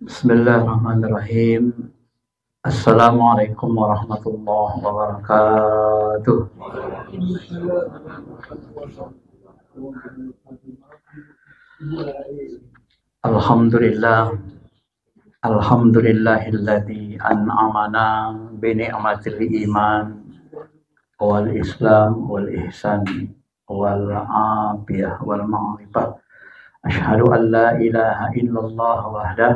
Bismillahirrahmanirrahim. Assalamualaikum warahmatullahi wabarakatuh. Alhamdulillah. Alhamdulillahilladzi an'amana bi ni'matil iman wal islam wal ihsan wal afiyah wal ma'rifah. Asyhadu an la ilaha illallah wahdah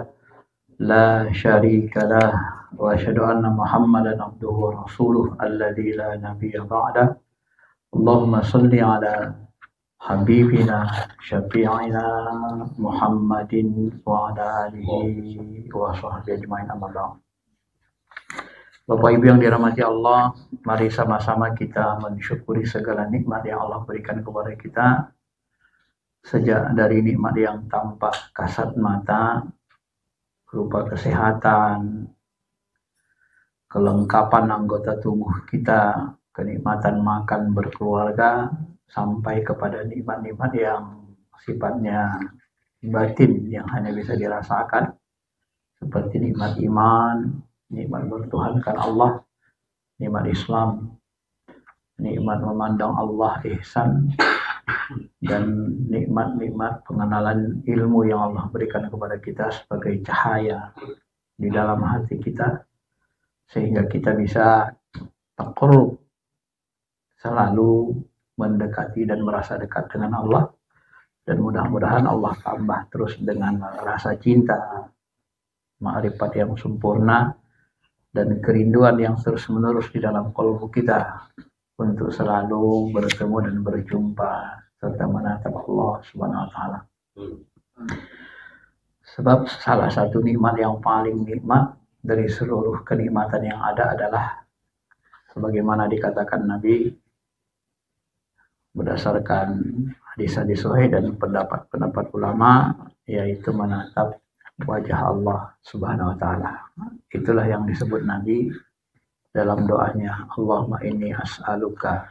la syarika lah wa asyhadu anna Muhammadan abduhu wa rasuluh alladzi la nabiyya ba'dah. Allahumma shalli ala habibina syafi'ina Muhammadin wa ala alihi wa sahbihi ajmain, amma ba'd. Bapak Ibu yang dirahmati Allah, mari sama-sama kita mensyukuri segala nikmat yang Allah berikan kepada kita, sejak dari nikmat yang tampak kasat mata berupa kesehatan, kelengkapan anggota tubuh kita, kenikmatan makan berkeluarga, sampai kepada nikmat-nikmat yang sifatnya batin yang hanya bisa dirasakan, seperti nikmat iman, nikmat bertuhankan Allah, nikmat Islam, nikmat memandang Allah ihsan, dan nikmat-nikmat pengenalan ilmu yang Allah berikan kepada kita sebagai cahaya di dalam hati kita, sehingga kita bisa taqarrub, selalu mendekati dan merasa dekat dengan Allah, dan mudah-mudahan Allah tambah terus dengan rasa cinta, ma'rifat yang sempurna, dan kerinduan yang terus-menerus di dalam qalbu kita untuk selalu bertemu dan berjumpa serta menatap Allah Subhanahu wa taala. Sebab salah satu nikmat yang paling nikmat dari seluruh kenikmatan yang ada adalah sebagaimana dikatakan Nabi berdasarkan hadis-hadis sahih dan pendapat-pendapat ulama, yaitu menatap wajah Allah Subhanahu wa taala. Itulah yang disebut Nabi dalam doanya, Allahumma inni as'aluka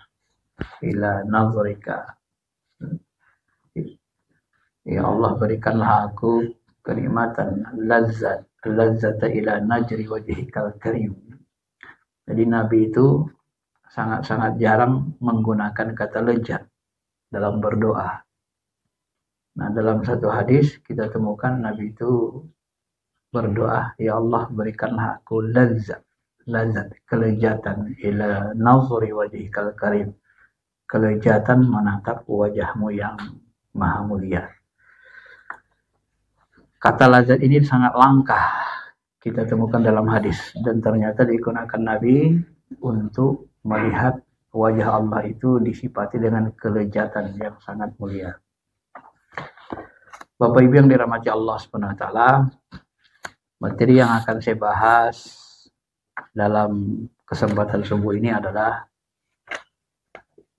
ila nazrika. Ya Allah, berikanlah aku kenikmatan lazzata ila najri wajhikal karim. Jadi Nabi itu sangat-sangat jarang menggunakan kata lezat dalam berdoa. Nah, dalam satu hadis kita temukan Nabi itu berdoa, ya Allah, berikanlah aku lazat, kelezatan ila nazri wajhikal karim, kelezatan menatap wajahmu yang maha mulia. Kata lazat ini sangat langka kita temukan dalam hadis, dan ternyata digunakan Nabi untuk melihat wajah Allah itu disifati dengan kelezatan yang sangat mulia. Bapak Ibu yang dirahmati Allah Subhanahu wa taala, materi yang akan saya bahas dalam kesempatan subuh ini adalah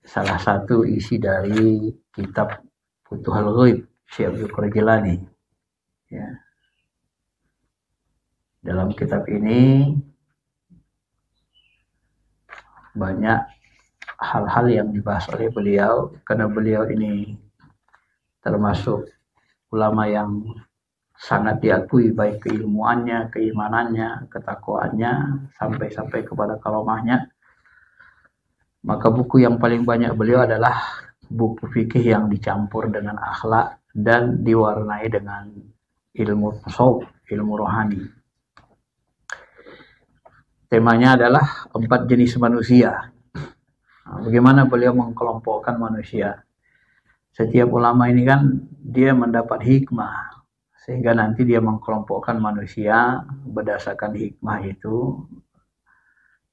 salah satu isi dari kitab Futuhul Ghaib Syekh Abdul Qadir Jilani. Ya. Dalam kitab ini banyak hal-hal yang dibahas oleh beliau, karena beliau ini termasuk ulama yang sangat diakui baik keilmuannya, keimanannya, ketakwaannya, sampai kepada karomahnya. Maka buku yang paling banyak beliau adalah buku fikih yang dicampur dengan akhlak dan diwarnai dengan ilmu tasawuf, ilmu rohani. Temanya adalah 4 jenis manusia. Nah, bagaimana beliau mengkelompokkan manusia? Setiap ulama ini kan dia mendapat hikmah, sehingga nanti dia mengkelompokkan manusia berdasarkan hikmah itu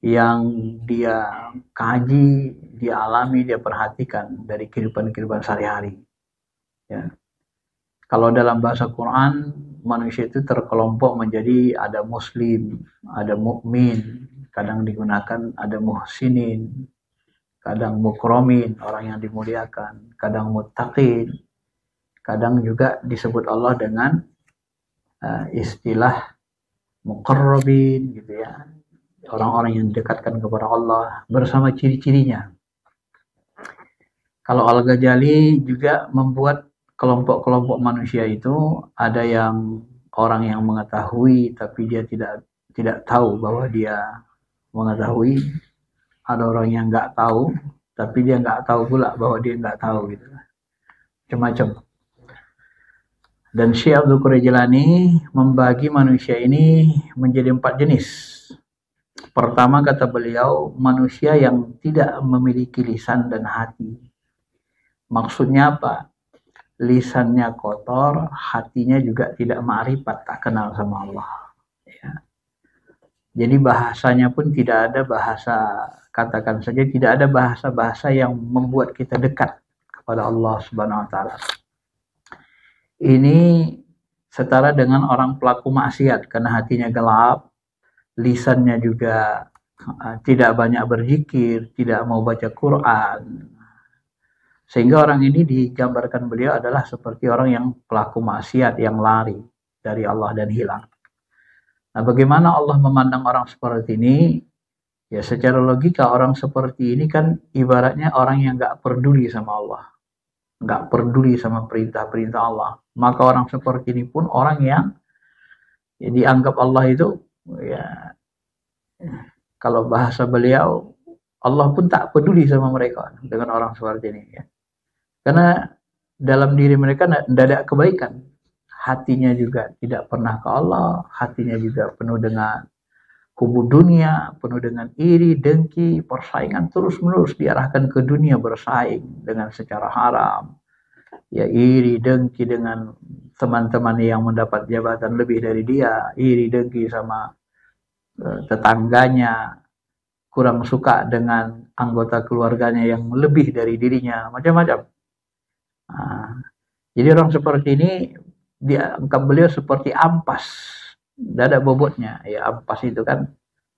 yang dia kaji, dia alami, dia perhatikan dari kehidupan sehari-hari. Ya. Kalau dalam bahasa Quran, manusia itu terkelompok menjadi ada muslim, ada mukmin, kadang digunakan ada muhsinin, kadang mukromin, orang yang dimuliakan, kadang muttaqin, kadang juga disebut Allah dengan istilah muqarrabin, gitu ya, orang-orang yang didekatkan kepada Allah bersama ciri-cirinya. Kalau Al-Ghazali juga membuat kelompok-kelompok manusia itu ada yang orang yang mengetahui tapi dia tidak tahu bahwa dia mengetahui, ada orang yang nggak tahu tapi dia nggak tahu pula bahwa dia nggak tahu gitu, macam-macam. Dan Syekh Abdul Qadir Jilani membagi manusia ini menjadi 4 jenis. Pertama, kata beliau, manusia yang tidak memiliki lisan dan hati. Maksudnya apa? Lisannya kotor, hatinya juga tidak ma'rifat, tak kenal sama Allah. Ya. Jadi bahasanya pun tidak ada bahasa, katakan saja tidak ada bahasa-bahasa yang membuat kita dekat kepada Allah Subhanahu wa taala. Ini setara dengan orang pelaku maksiat karena hatinya gelap, lisannya juga tidak banyak berzikir, tidak mau baca Quran. Sehingga orang ini digambarkan beliau adalah seperti orang yang pelaku maksiat yang lari dari Allah dan hilang. Nah, bagaimana Allah memandang orang seperti ini? Ya, secara logika orang seperti ini kan ibaratnya orang yang nggak peduli sama Allah, nggak peduli sama perintah-perintah Allah. Maka orang seperti ini pun orang yang ya, dianggap Allah itu, ya, kalau bahasa beliau, Allah pun tak peduli sama mereka dengan orang seperti ini. Ya. Karena dalam diri mereka tidak ada kebaikan. Hatinya juga tidak pernah ke Allah, hatinya juga penuh dengan hubu dunia, penuh dengan iri, dengki, persaingan terus-menerus diarahkan ke dunia, bersaing dengan secara haram. Ya, iri, dengki dengan teman-teman yang mendapat jabatan lebih dari dia, iri, dengki sama tetangganya, kurang suka dengan anggota keluarganya yang lebih dari dirinya, macam-macam. Nah, jadi orang seperti ini dianggap beliau seperti ampas, tidak ada bobotnya. Ya, ampas itu kan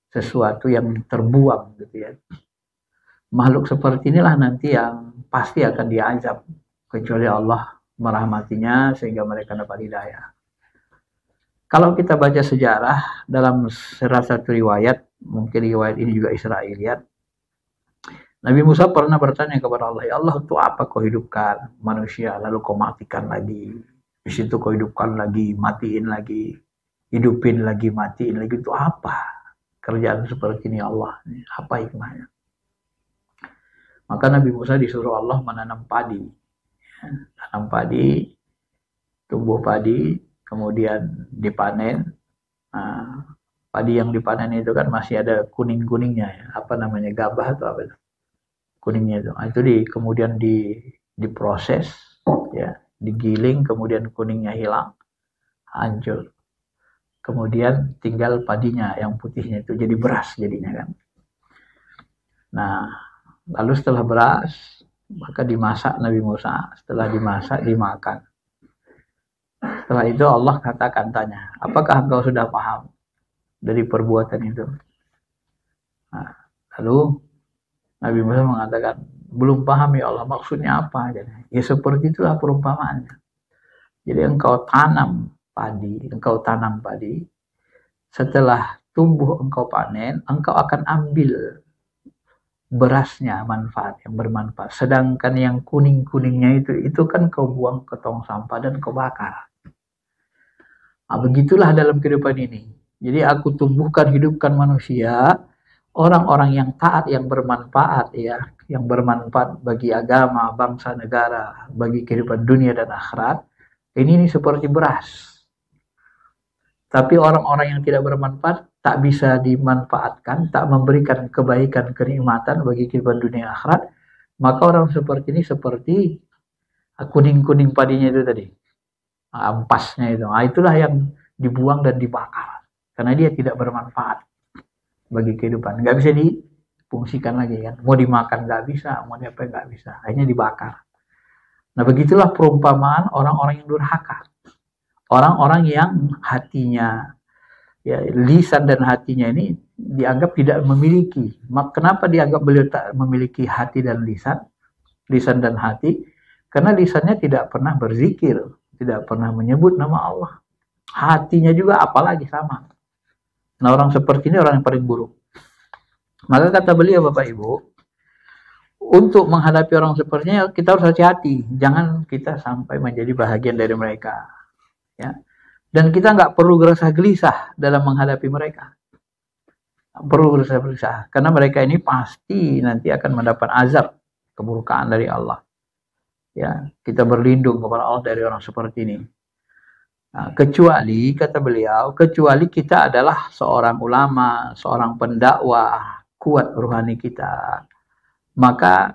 sesuatu yang terbuang gitu ya. Makhluk seperti inilah nanti yang pasti akan diazab, kecuali Allah merahmatinya sehingga mereka dapat hidayah. Kalau kita baca sejarah dalam salah satu riwayat, mungkin riwayat ini juga Israiliyat, Nabi Musa pernah bertanya kepada Allah, ya Allah, untuk apa kau hidupkan manusia lalu kau matikan lagi, di situ kau hidupkan lagi, matiin lagi, hidupin lagi, matiin lagi, itu apa kerjaan seperti ini Allah, apa hikmahnya? Maka Nabi Musa disuruh Allah menanam padi. Tanam padi, tumbuh padi, kemudian dipanen. Nah, padi yang dipanen itu kan masih ada kuning-kuningnya, ya. Apa namanya, gabah atau apa itu? Kuningnya itu. Nah, itu kemudian diproses, ya, digiling, kemudian kuningnya hilang, hancur. Kemudian tinggal padinya yang putihnya itu jadi beras jadinya kan. Nah, lalu setelah beras, maka dimasak Nabi Musa. Setelah dimasak, dimakan. Setelah itu Allah katakan, tanya, apakah engkau sudah paham dari perbuatan itu? Nah, lalu Nabi Musa mengatakan, belum paham ya Allah, maksudnya apa? Ya seperti itulah perumpamaannya. Jadi engkau tanam padi, setelah tumbuh engkau panen, engkau akan ambil berasnya, manfaat yang bermanfaat. Sedangkan yang kuning-kuningnya itu kan kau buang ke tong sampah dan kau bakar. Nah, begitulah dalam kehidupan ini. Jadi aku tumbuhkan, hidupkan manusia, orang-orang yang taat, yang bermanfaat, ya, yang bermanfaat bagi agama, bangsa, negara, bagi kehidupan dunia dan akhirat. Ini seperti beras. Tapi orang-orang yang tidak bermanfaat tak bisa dimanfaatkan, tak memberikan kebaikan, kenikmatan bagi kehidupan dunia akhirat. Maka orang seperti ini seperti kuning-kuning padinya itu tadi, ampasnya itu. Nah, itulah yang dibuang dan dibakar karena dia tidak bermanfaat bagi kehidupan. Nggak bisa difungsikan lagi kan. Mau dimakan nggak bisa, mau diapa nggak bisa. Akhirnya dibakar. Nah, begitulah perumpamaan orang-orang yang durhaka. Orang-orang yang hatinya, ya, lisan dan hatinya ini dianggap tidak memiliki. Kenapa dianggap beliau tak memiliki hati dan lisan dan hati? Karena lisannya tidak pernah berzikir, tidak pernah menyebut nama Allah. Hatinya juga apalagi sama. Nah, orang seperti ini orang yang paling buruk. Maka kata beliau, Bapak Ibu, untuk menghadapi orang seperti ini kita harus hati-hati. Jangan kita sampai menjadi bahagian dari mereka. Ya. Dan kita nggak perlu gerasa gelisah dalam menghadapi mereka. Perlu gerasa gelisah. Karena mereka ini pasti nanti akan mendapat azab, kemurkaan dari Allah. Ya, kita berlindung kepada Allah dari orang seperti ini. Nah, kecuali, kata beliau, kecuali kita adalah seorang ulama, seorang pendakwah, kuat rohani kita. Maka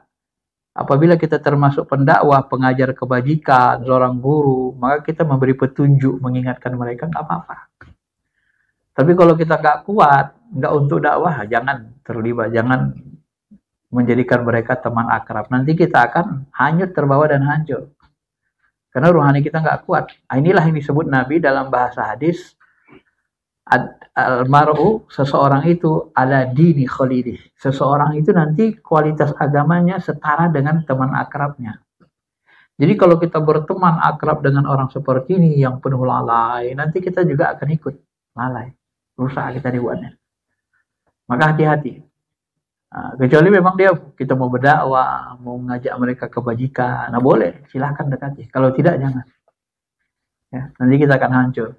apabila kita termasuk pendakwah, pengajar kebajikan, seorang guru, maka kita memberi petunjuk, mengingatkan mereka, nggak apa-apa. Tapi kalau kita nggak kuat, nggak untuk dakwah, jangan terlibat, jangan menjadikan mereka teman akrab. Nanti kita akan hanyut, terbawa, dan hancur. Karena rohani kita nggak kuat. Inilah yang disebut Nabi dalam bahasa hadis, al-mar'u, seseorang itu ala dini khalidih. Seseorang itu nanti kualitas agamanya setara dengan teman akrabnya. Jadi kalau kita berteman akrab dengan orang seperti ini yang penuh lalai, nanti kita juga akan ikut lalai. Rusak kita dibuatnya. Maka hati-hati. Nah, kecuali memang kita mau berdakwah, mau ngajak mereka kebajikan, nah boleh, silahkan dekati. Kalau tidak, jangan. Ya, nanti kita akan hancur.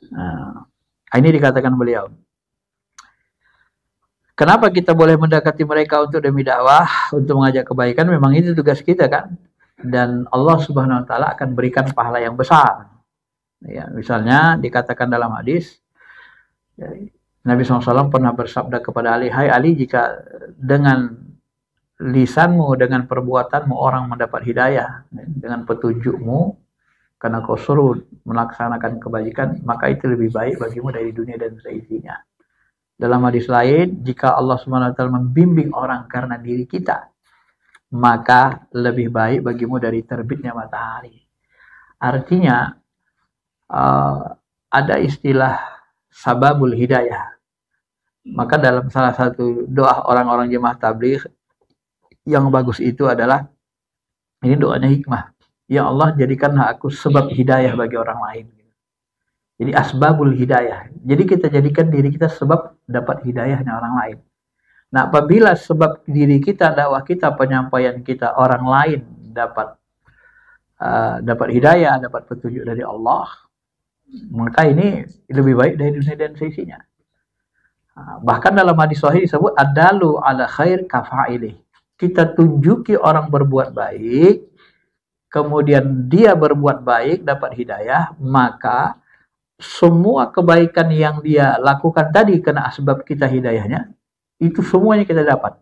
Nah, ini dikatakan beliau. Kenapa kita boleh mendekati mereka untuk demi dakwah, untuk mengajak kebaikan? Memang itu tugas kita kan. Dan Allah Subhanahu Wa Taala akan berikan pahala yang besar. Ya, misalnya dikatakan dalam hadis, ya, Nabi SAW pernah bersabda kepada Ali, hai Ali, jika dengan lisanmu, dengan perbuatanmu orang mendapat hidayah, dengan petunjukmu, karena kau suruh melaksanakan kebajikan, maka itu lebih baik bagimu dari dunia dan seisinya. Dalam hadis lain, jika Allah SWT membimbing orang karena diri kita, maka lebih baik bagimu dari terbitnya matahari. Artinya, ada istilah sababul hidayah. Maka dalam salah satu doa orang-orang jemaah tabligh yang bagus itu adalah, ini doanya hikmah, ya Allah jadikanlah aku sebab hidayah bagi orang lain. Jadi asbabul hidayah. Jadi kita jadikan diri kita sebab dapat hidayahnya orang lain. Nah, apabila sebab diri kita, dakwah kita, penyampaian kita, orang lain dapat hidayah, dapat petunjuk dari Allah, maka ini lebih baik dari dunia dan seisinya. Bahkan dalam hadis sahih disebut adalu ala khair kafa'ilih. Kita tunjuki orang berbuat baik, kemudian dia berbuat baik, dapat hidayah, maka semua kebaikan yang dia lakukan tadi kena asbab kita hidayahnya, itu semuanya kita dapat.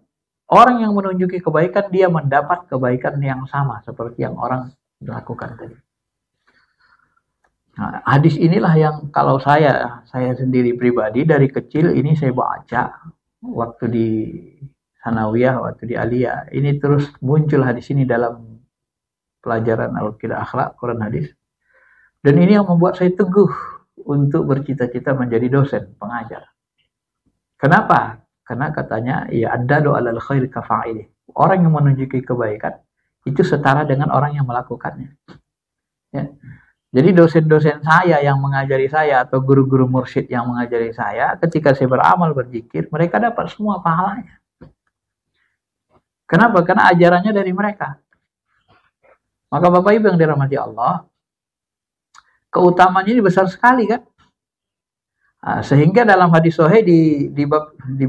Orang yang menunjuki kebaikan, dia mendapat kebaikan yang sama seperti yang orang lakukan tadi. Nah, hadis inilah yang kalau saya sendiri pribadi dari kecil ini saya baca waktu di Sanawiyah, waktu di Aliyah. Ini terus muncul hadis ini dalam pelajaran Al-Qidah Akhlak, Quran Hadis. Dan ini yang membuat saya teguh untuk bercita-cita menjadi dosen, pengajar. Kenapa? Karena katanya, ya ada doa alal khair kafa'ilih. Orang yang menunjuki kebaikan itu setara dengan orang yang melakukannya. Ya. Jadi dosen-dosen saya yang mengajari saya atau guru-guru mursyid yang mengajari saya, ketika saya beramal berzikir, mereka dapat semua pahalanya. Kenapa? Karena ajarannya dari mereka. Maka Bapak Ibu yang dirahmati Allah, keutamanya ini besar sekali kan? Nah, sehingga dalam hadis sahih di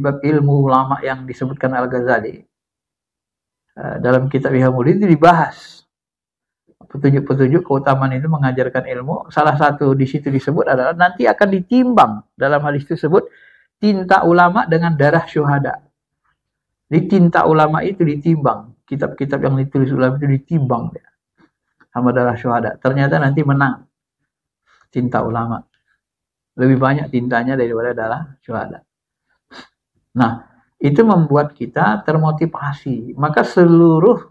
bab ilmu ulama yang disebutkan Al-Ghazali, dalam kitab Ihya itu dibahas petunjuk-petunjuk keutamaan itu mengajarkan ilmu. Salah satu di situ disebut adalah nanti akan ditimbang, dalam hadis tersebut, tinta ulama dengan darah syuhada. Di tinta ulama itu ditimbang, kitab-kitab yang ditulis ulama itu ditimbang ya, sama darah syuhada. Ternyata nanti menang tinta ulama, lebih banyak tintanya daripada darah syuhada. Nah, itu membuat kita termotivasi. Maka seluruh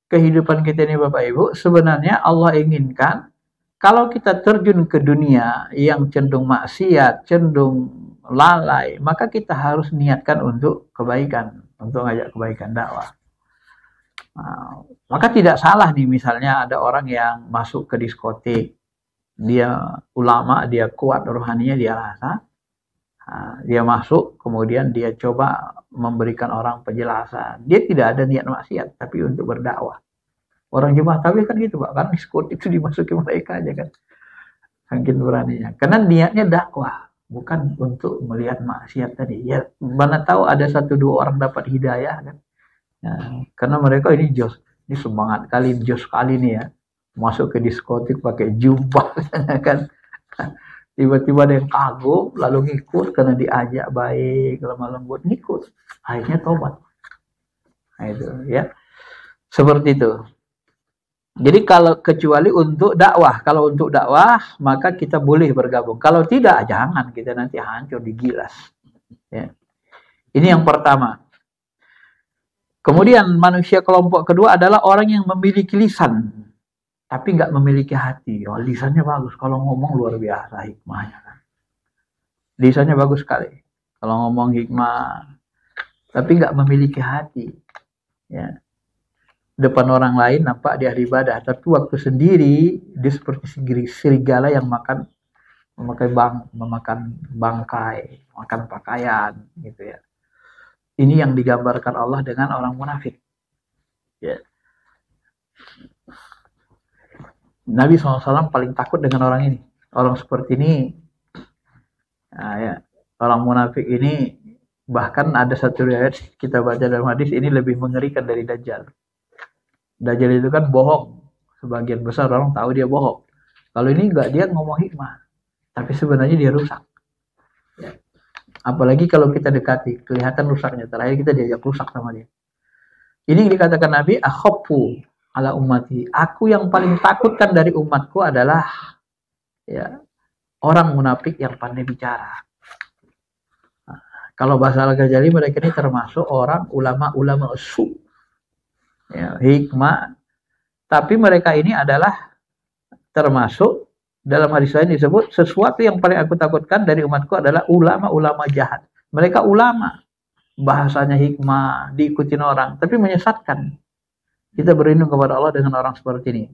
kehidupan kita ini Bapak Ibu, sebenarnya Allah inginkan kalau kita terjun ke dunia yang cenderung maksiat, cenderung lalai, maka kita harus niatkan untuk kebaikan, untuk ngajak kebaikan, dakwah. Nah, maka tidak salah nih misalnya ada orang yang masuk ke diskotik, dia ulama, dia kuat rohaninya, dia rasa, dia masuk, kemudian dia coba memberikan orang penjelasan. Dia tidak ada niat maksiat, tapi untuk berdakwah. Orang jemaah tabligh kan gitu Pak, kan diskotik itu dimasuki mereka aja kan. Saking beraninya. Karena niatnya dakwah, bukan untuk melihat maksiat tadi. Ya, mana tahu ada 1-2 orang dapat hidayah kan. Ya, karena mereka ini jos, ini semangat kali, jos kali nih ya. Masuk ke diskotik pakai jubah kan. Tiba-tiba ada yang kagum lalu ngikut karena diajak baik, lemah lembut ngikut. Akhirnya tobat. Nah, itu ya. Seperti itu. Jadi kalau kecuali untuk dakwah, kalau untuk dakwah maka kita boleh bergabung. Kalau tidak, jangan, kita nanti hancur digilas. Ya. Ini yang pertama. Kemudian manusia kelompok kedua adalah orang yang memiliki lisan, tapi nggak memiliki hati. Oh, lisannya bagus, kalau ngomong luar biasa hikmahnya. Kan? Lisannya bagus sekali, kalau ngomong hikmah, tapi nggak memiliki hati. Ya. Depan orang lain nampak dia ahli ibadah, tapi waktu sendiri dia seperti serigala yang memakan bangkai, makan pakaian, gitu ya. Ini yang digambarkan Allah dengan orang munafik. Ya. Nabi SAW paling takut dengan orang ini, orang seperti ini. Nah, ya. Orang munafik ini, bahkan ada satu riwayat kita baca dalam hadis ini lebih mengerikan dari Dajjal. Dajjal itu kan bohong. Sebagian besar orang tahu dia bohong. Kalau ini enggak, dia ngomong hikmah. Tapi sebenarnya dia rusak. Ya. Apalagi kalau kita dekati, kelihatan rusaknya. Terakhir kita diajak rusak sama dia. Ini dikatakan Nabi, akhaffu ala ummati. Aku yang paling takutkan dari umatku adalah ya, orang munafik yang pandai bicara. Nah, kalau bahasa Al-Ghazali, mereka ini termasuk orang ulama-ulama su. Ya, hikmah, tapi mereka ini adalah termasuk dalam hadis lain disebut sesuatu yang paling aku takutkan dari umatku adalah ulama-ulama jahat. Mereka ulama, bahasanya hikmah, diikutin orang, tapi menyesatkan. Kita berlindung kepada Allah dengan orang seperti ini.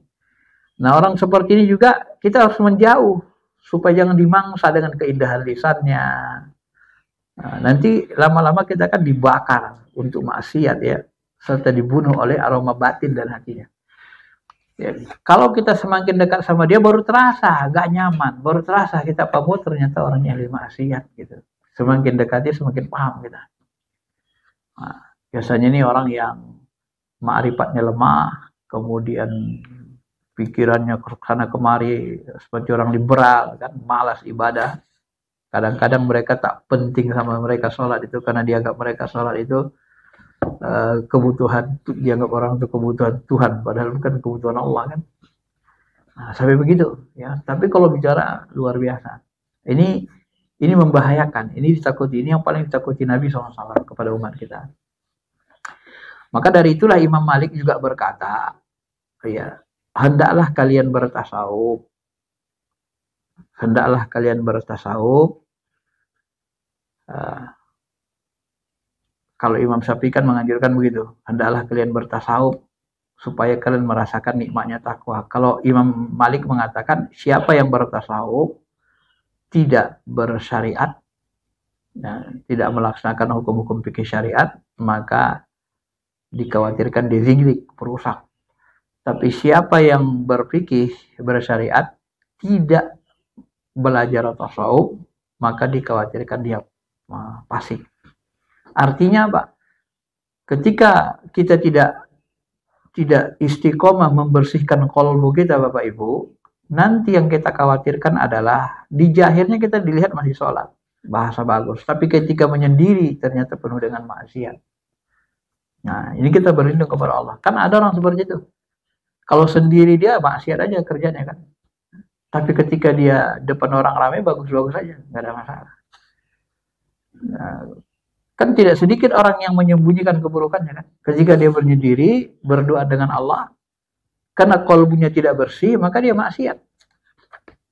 Nah, orang seperti ini juga kita harus menjauh supaya jangan dimangsa dengan keindahan lisannya. Nah, nanti lama-lama kita akan dibakar untuk maksiat ya, serta dibunuh oleh aroma batin dan hatinya. Ya, kalau kita semakin dekat sama dia baru terasa gak nyaman, baru terasa kita pamut ternyata orangnya ahli maksiat gitu. Semakin dekatnya semakin paham kita. Nah, biasanya ini orang yang ma'rifatnya lemah, kemudian pikirannya ke sana kemari seperti orang liberal kan, malas ibadah. Kadang-kadang mereka tak penting sama mereka sholat itu karena dianggap mereka sholat itu kebutuhan, dianggap orang itu kebutuhan Tuhan, padahal bukan kebutuhan Allah kan. Nah, sampai begitu ya. Tapi kalau bicara luar biasa, ini membahayakan, ini ditakuti, ini yang paling ditakuti Nabi SAW kepada umat kita. Maka dari itulah Imam Malik juga berkata, ya, hendaklah kalian bertasawuf, hendaklah kalian bertasawuf. Kalau Imam Syafi'i kan menganjurkan begitu, hendaklah kalian bertasawuf supaya kalian merasakan nikmatnya takwa. Kalau Imam Malik mengatakan siapa yang bertasawuf tidak bersyariat, ya, tidak melaksanakan hukum-hukum fikih syariat, maka dikhawatirkan dizinglik, perusak. Tapi siapa yang berfikih bersyariat tidak belajar tasawuf, maka dikhawatirkan dia fasik. Artinya apa? Ketika kita tidak istiqomah membersihkan qalbu kita Bapak Ibu, nanti yang kita khawatirkan adalah di akhirnya kita dilihat masih sholat, bahasa bagus, tapi ketika menyendiri ternyata penuh dengan maksiat. Nah, ini kita berlindung kepada Allah. Kan ada orang seperti itu. Kalau sendiri dia maksiat aja kerjanya kan. Tapi ketika dia depan orang ramai bagus-bagus aja, nggak ada masalah. Nah, kan tidak sedikit orang yang menyembunyikan keburukannya kan. Ketika dia menyendiri, berdoa dengan Allah, karena qalbunya tidak bersih, maka dia maksiat.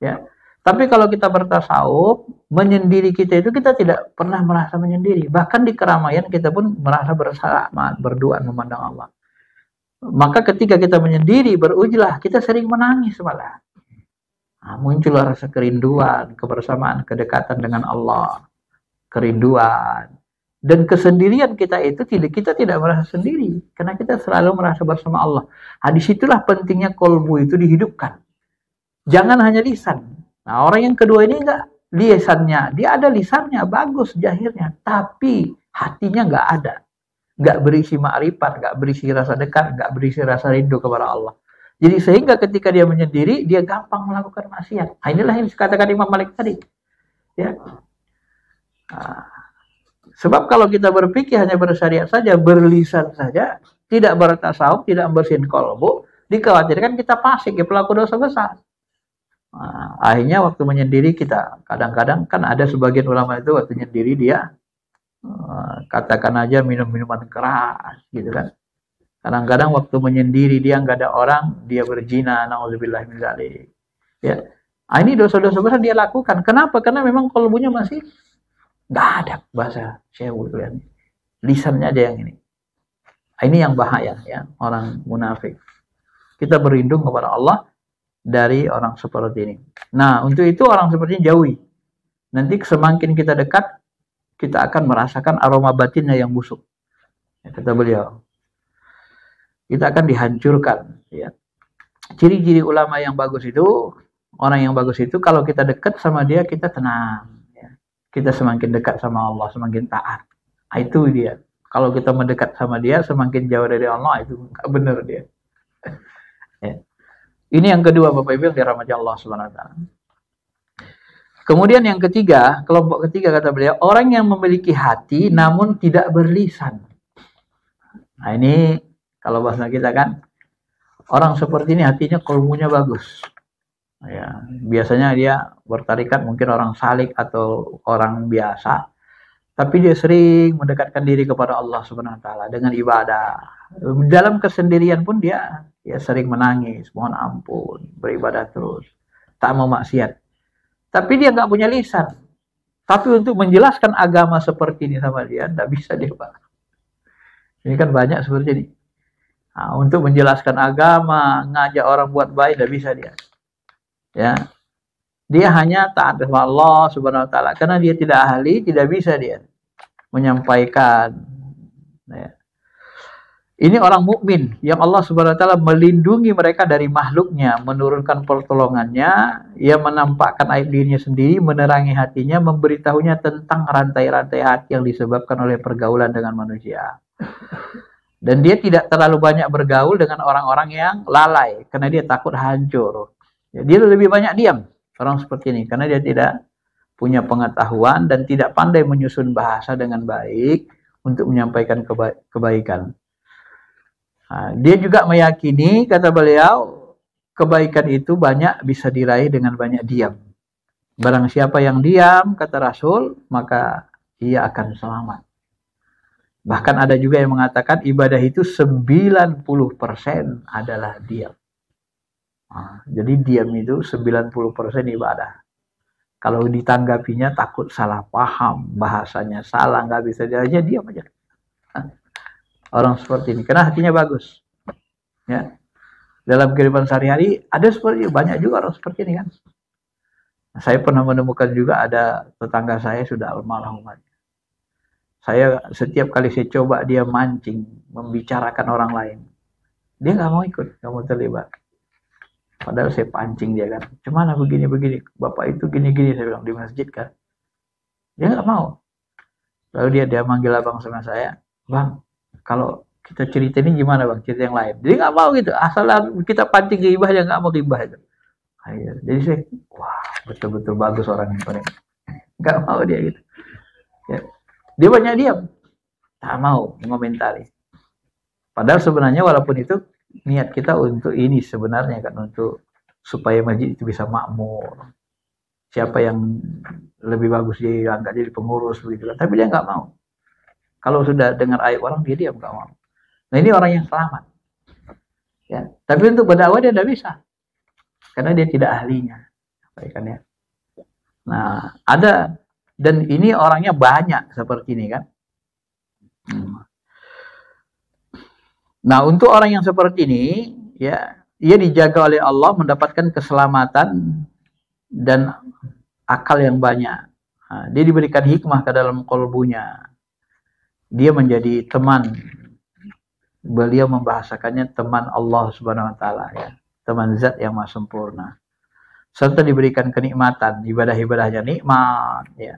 Ya. Tapi kalau kita bertasawuf, menyendiri kita itu kita tidak pernah merasa menyendiri. Bahkan di keramaian kita pun merasa bersalah, berdoa memandang Allah. Maka ketika kita menyendiri, berujlah, kita sering menangis malah. Nah, muncul rasa kerinduan, kebersamaan, kedekatan dengan Allah, kerinduan. Dan kesendirian kita itu kita tidak merasa sendiri, karena kita selalu merasa bersama Allah. Nah, disitulah pentingnya qalbu itu dihidupkan. Jangan hanya lisan. Nah, orang yang kedua ini enggak, lisannya, dia ada lisannya bagus jahirnya, tapi hatinya enggak ada. Enggak berisi makrifat, enggak berisi rasa dekat, enggak berisi rasa rindu kepada Allah. Jadi sehingga ketika dia menyendiri, dia gampang melakukan maksiat. Nah, inilah yang dikatakan Imam Malik tadi. Ya. Nah, sebab kalau kita berpikir hanya bersyariat saja, berlisan saja, tidak bertasawuf, tidak bersin kolbu, dikhawatirkan kita fasik, ya pelaku dosa besar. Nah, akhirnya waktu menyendiri kita, kadang-kadang kan ada sebagian ulama itu waktu menyendiri dia katakan aja minum minuman keras gitu kan. Kadang-kadang waktu menyendiri dia nggak ada orang, dia berzina, naudzubillah min dzalik. Ya. Nah, ini dosa-dosa besar dia lakukan. Kenapa? Karena memang kalbunya masih nggak ada bahasa syahwat kalian. Lisannya aja yang ini. Nah, ini yang bahaya ya, orang munafik. Kita berlindung kepada Allah dari orang seperti ini. Nah, untuk itu orang seperti ini jauhi. Nanti semakin kita dekat, kita akan merasakan aroma batinnya yang busuk. Ya, kata beliau. Kita akan dihancurkan. Ya. Ciri-ciri ulama yang bagus itu, orang yang bagus itu, kalau kita dekat sama dia, kita tenang. Ya. Kita semakin dekat sama Allah, semakin taat. Nah, itu dia. Kalau kita mendekat sama dia, semakin jauh dari Allah, itu nggak benar dia. Ya. Ini yang kedua, Bapak Ibu, yang dirahmati Allah Subhanahu wa Ta'ala. Kemudian yang ketiga, kelompok ketiga kata beliau, orang yang memiliki hati namun tidak berlisan. Nah, ini kalau bahasa kita kan, orang seperti ini hatinya kalbunya bagus. Ya, biasanya dia bertarikat mungkin orang salik atau orang biasa, tapi dia sering mendekatkan diri kepada Allah Subhanahu wa Ta'ala dengan ibadah. Dalam kesendirian pun dia sering menangis, mohon ampun, beribadah terus, tak mau maksiat. Tapi dia nggak punya lisan. Tapi untuk menjelaskan agama seperti ini sama dia, tidak bisa dia, Pak. Ini kan banyak seperti ini. Nah, untuk menjelaskan agama, ngajak orang buat baik, tidak bisa dia. Ya, dia hanya taat kepada Allah Subhanahu wa Ta'ala. Karena dia tidak ahli, tidak bisa dia menyampaikan. Ya. Ini orang mukmin yang Allah Subhanahu wa Ta'ala melindungi mereka dari makhluknya, menurunkan pertolongannya, ia menampakkan aib dirinya sendiri, menerangi hatinya, memberitahunya tentang rantai-rantai hati yang disebabkan oleh pergaulan dengan manusia. Dan dia tidak terlalu banyak bergaul dengan orang-orang yang lalai, karena dia takut hancur. Ya, dia lebih banyak diam, orang seperti ini, karena dia tidak punya pengetahuan dan tidak pandai menyusun bahasa dengan baik untuk menyampaikan kebaikan. Nah, dia juga meyakini, kata beliau, kebaikan itu banyak bisa diraih dengan banyak diam. Barang siapa yang diam, kata Rasul, maka ia akan selamat. Bahkan ada juga yang mengatakan ibadah itu 90% adalah diam. Nah, jadi diam itu 90% ibadah. Kalau ditanggapinya takut salah paham, bahasanya salah, nggak bisa dia aja, diam aja. Orang seperti ini, karena hatinya bagus. Ya. Dalam kehidupan sehari-hari ada seperti banyak juga orang seperti ini kan. Saya pernah menemukan juga ada tetangga saya sudah almarhum. Saya setiap kali saya coba dia mancing, membicarakan orang lain, dia nggak mau ikut, nggak mau terlibat. Padahal saya pancing dia kan, cuman begini-begini, bapak itu gini-gini, saya bilang di masjid kan, dia nggak mau. Lalu dia manggil abang sama saya, bang, kalau kita cerita ini gimana bang, cerita yang lain. Jadi nggak mau gitu, asal kita pancing ghibah dia nggak mau ghibah itu. Jadi saya, wah betul-betul bagus orang ini, nggak mau dia gitu. Ya. Dia banyak diam, tak mau mengomentari. Padahal sebenarnya walaupun itu niat kita untuk ini sebenarnya kan, untuk supaya masjid itu bisa makmur. Siapa yang lebih bagus dia angkat jadi pengurus begitu kan. Tapi dia nggak mau. Kalau sudah dengar aib orang dia diam, nggak mau. Nah ini orang yang selamat. Ya. Tapi untuk berdakwah dia tidak bisa, karena dia tidak ahlinya. Ya. Nah ada, dan ini orangnya banyak seperti ini kan. Nah untuk orang yang seperti ini, ya, ia dijaga oleh Allah, mendapatkan keselamatan dan akal yang banyak. Nah, dia diberikan hikmah ke dalam kalbunya. Dia menjadi teman. Beliau membahasakannya teman Allah Subhanahu wa Ta'ala, ya. Teman zat yang maha sempurna. serta diberikan kenikmatan, ibadah-ibadahnya nikmat, ya.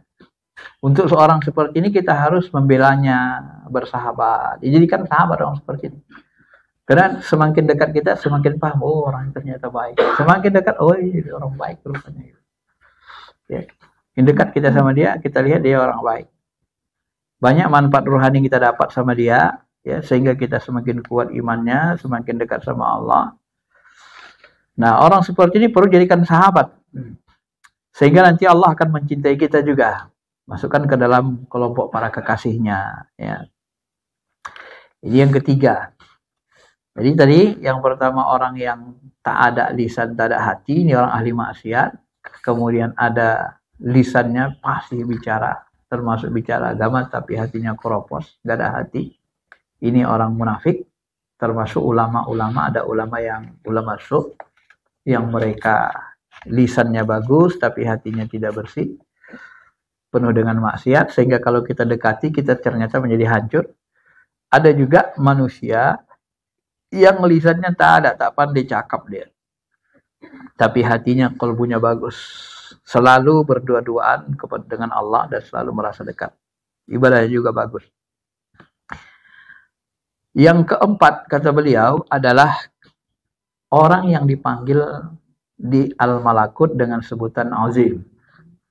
Untuk seorang seperti ini kita harus membelanya, bersahabat. Dijadikan sahabat orang seperti ini. Karena semakin dekat kita, semakin paham, oh orang ternyata baik. Semakin dekat, oh ini orang baik rupanya. Ya. Yang dekat kita sama dia, kita lihat dia orang baik. Banyak manfaat rohani kita dapat sama dia, ya, sehingga kita semakin kuat imannya, semakin dekat sama Allah. Nah, orang seperti ini perlu jadikan sahabat. Sehingga nanti Allah akan mencintai kita juga. Masukkan ke dalam kelompok para kekasihnya. Ya. Ini yang ketiga. Jadi tadi yang pertama orang yang tak ada lisan, tak ada hati, ini orang ahli maksiat. Kemudian ada lisannya pasti bicara, termasuk bicara agama, tapi hatinya keropos, gak ada hati. Ini orang munafik, termasuk ulama-ulama. Ada ulama su' yang mereka lisannya bagus, tapi hatinya tidak bersih, penuh dengan maksiat, sehingga kalau kita dekati, kita ternyata menjadi hancur. Ada juga manusia yang lisannya tak ada, tak pandai cakap dia, tapi hatinya, kalbunya bagus, selalu berdua-duaan dengan Allah dan selalu merasa dekat, ibadahnya juga bagus. Yang keempat, kata beliau, adalah orang yang dipanggil di alam malakut dengan sebutan azim.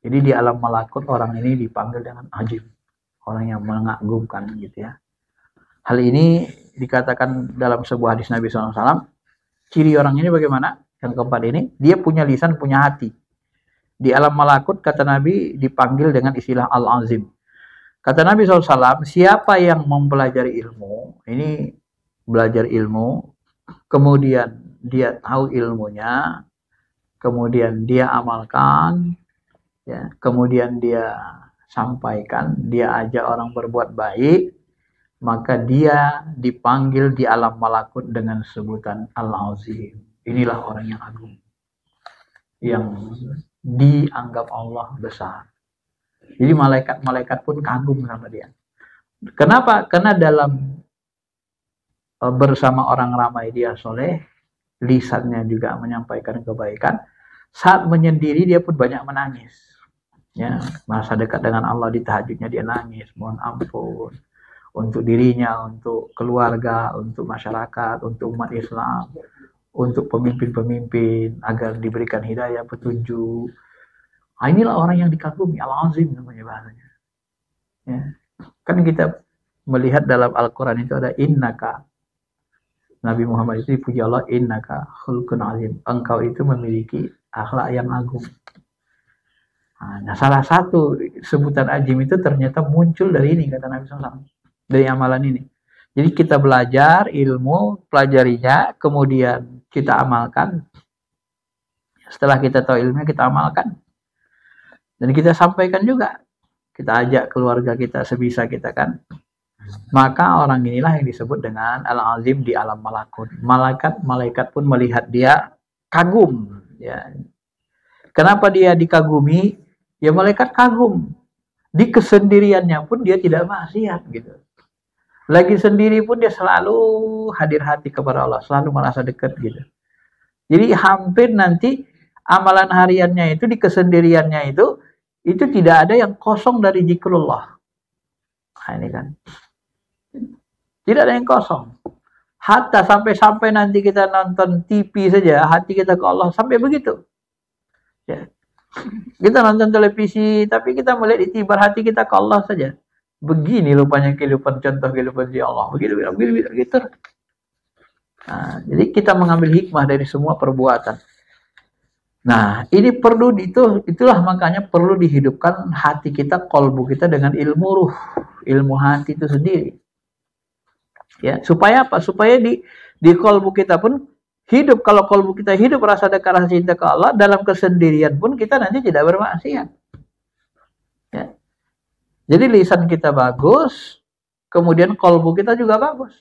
Jadi di alam malakut orang ini dipanggil dengan azim, orang yang mengagumkan gitu ya. Hal ini dikatakan dalam sebuah hadis Nabi SAW. Ciri orang ini bagaimana? Yang keempat ini, dia punya lisan, punya hati. Di alam malakut, kata Nabi, dipanggil dengan istilah al-azim. Kata Nabi SAW, siapa yang mempelajari ilmu, ini belajar ilmu, kemudian dia tahu ilmunya, kemudian dia amalkan, ya, kemudian dia sampaikan, dia ajak orang berbuat baik, maka dia dipanggil di alam malakut dengan sebutan al-azim. Inilah orang yang agung, yang dianggap Allah besar. Jadi malaikat-malaikat pun kagum sama dia. Kenapa? Karena dalam bersama orang ramai dia soleh, lisannya juga menyampaikan kebaikan. Saat menyendiri dia pun banyak menangis. Ya, masa dekat dengan Allah, di tahajudnya dia nangis, mohon ampun. Untuk dirinya, untuk keluarga, untuk masyarakat, untuk umat Islam, untuk pemimpin-pemimpin, agar diberikan hidayah, petunjuk. Nah, inilah orang yang dikagumi, al-azim namanya bahasanya. Ya. Kan kita melihat dalam Al-Quran itu ada innaka. Nabi Muhammad itu dipuji Allah, innaka khulqun azim. Engkau itu memiliki akhlak yang agung. Nah, salah satu sebutan azim itu ternyata muncul dari ini, kata Nabi SAW. Dari amalan ini. Jadi kita belajar ilmu, pelajarinya, kemudian kita amalkan. Setelah kita tahu ilmunya, kita amalkan. Dan kita sampaikan juga. Kita ajak keluarga kita sebisa kita kan. Maka orang inilah yang disebut dengan al-azim di alam malakut. Malaikat pun melihat dia kagum. Ya. Kenapa dia dikagumi? Ya malaikat kagum. Di kesendiriannya pun dia tidak maksiat gitu. Lagi sendiri pun dia selalu hadir hati kepada Allah, selalu merasa dekat gitu. Jadi hampir nanti amalan hariannya itu, di kesendiriannya itu tidak ada yang kosong dari zikrullah. Nah, ini kan. Tidak ada yang kosong. Hatta sampai nanti kita nonton TV saja, hati kita ke Allah, sampai begitu. Ya. Kita nonton televisi, tapi kita melihat itibar hati kita ke Allah saja. Begini rupanya kehidupan, contoh kehidupan di Allah. Begitu. Nah, jadi kita mengambil hikmah dari semua perbuatan. Nah, ini perlu itulah makanya perlu dihidupkan hati kita, kolbu kita dengan ilmu ruh, ilmu hati itu sendiri. Ya, supaya apa? Supaya di kolbu kita pun hidup. Kalau kolbu kita hidup rasa dekat, rasa cinta ke Allah, dalam kesendirian pun kita nanti tidak bermaksiat. Ya. Jadi lisan kita bagus, kemudian kolbu kita juga bagus.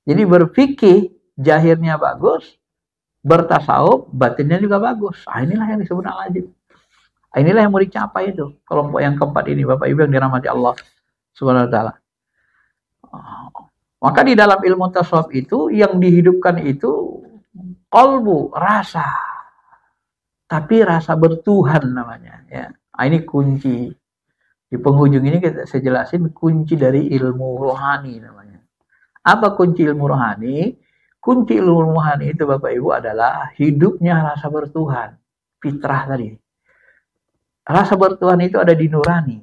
Jadi berfikih, jahirnya bagus, bertasawuf, batinnya juga bagus. Inilah yang disebut al-azim. Inilah yang mau dicapai itu. Kelompok yang keempat ini, Bapak Ibu yang dirahmati Allah Subhanahu wa taala. Maka di dalam ilmu tasawuf itu yang dihidupkan itu kolbu, rasa, tapi rasa bertuhan namanya. Ya. Nah, ini kunci. Di penghujung ini saya jelasin kunci dari ilmu rohani namanya. Apa kunci ilmu rohani? Kunci ilmu rohani itu Bapak Ibu adalah hidupnya rasa bertuhan. Fitrah tadi. Rasa bertuhan itu ada di nurani.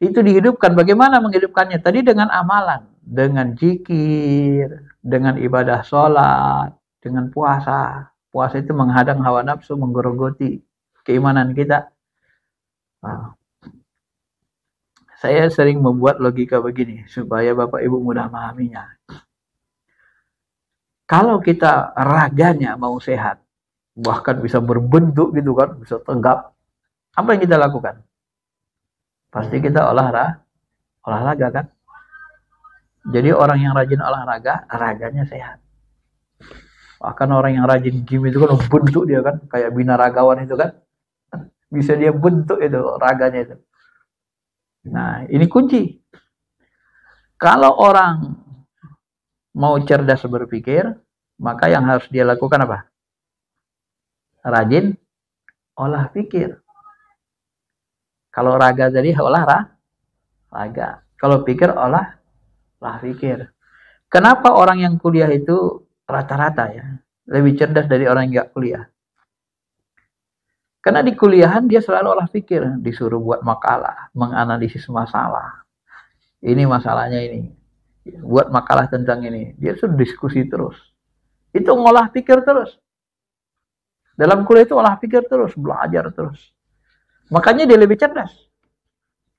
Itu dihidupkan. Bagaimana menghidupkannya? Tadi dengan amalan. Dengan zikir, dengan ibadah sholat, dengan puasa. Puasa itu menghadang hawa nafsu, menggerogoti keimanan kita. Nah, saya sering membuat logika begini, supaya Bapak Ibu mudah memahaminya. Kalau kita raganya mau sehat, bahkan bisa berbentuk gitu kan, bisa tegap, apa yang kita lakukan? Pasti kita olahraga kan? Jadi orang yang rajin olahraga, raganya sehat. Bahkan orang yang rajin gym itu kan bentuk dia kan, kayak binaragawan itu kan, bisa dia bentuk itu raganya itu. Nah, ini kunci. Kalau orang mau cerdas berpikir, maka yang harus dia lakukan apa? Rajin olah pikir. Kalau raga tadi olahraga. Kalau pikir olah pikir. Kenapa orang yang kuliah itu rata-rata ya lebih cerdas dari orang yang nggak kuliah? Karena di kuliahan dia selalu olah pikir, disuruh buat makalah, menganalisis masalah. Ini masalahnya ini. Buat makalah tentang ini. Dia sudah diskusi terus. Itu ngolah pikir terus. Dalam kuliah itu olah pikir terus, belajar terus. Makanya dia lebih cerdas.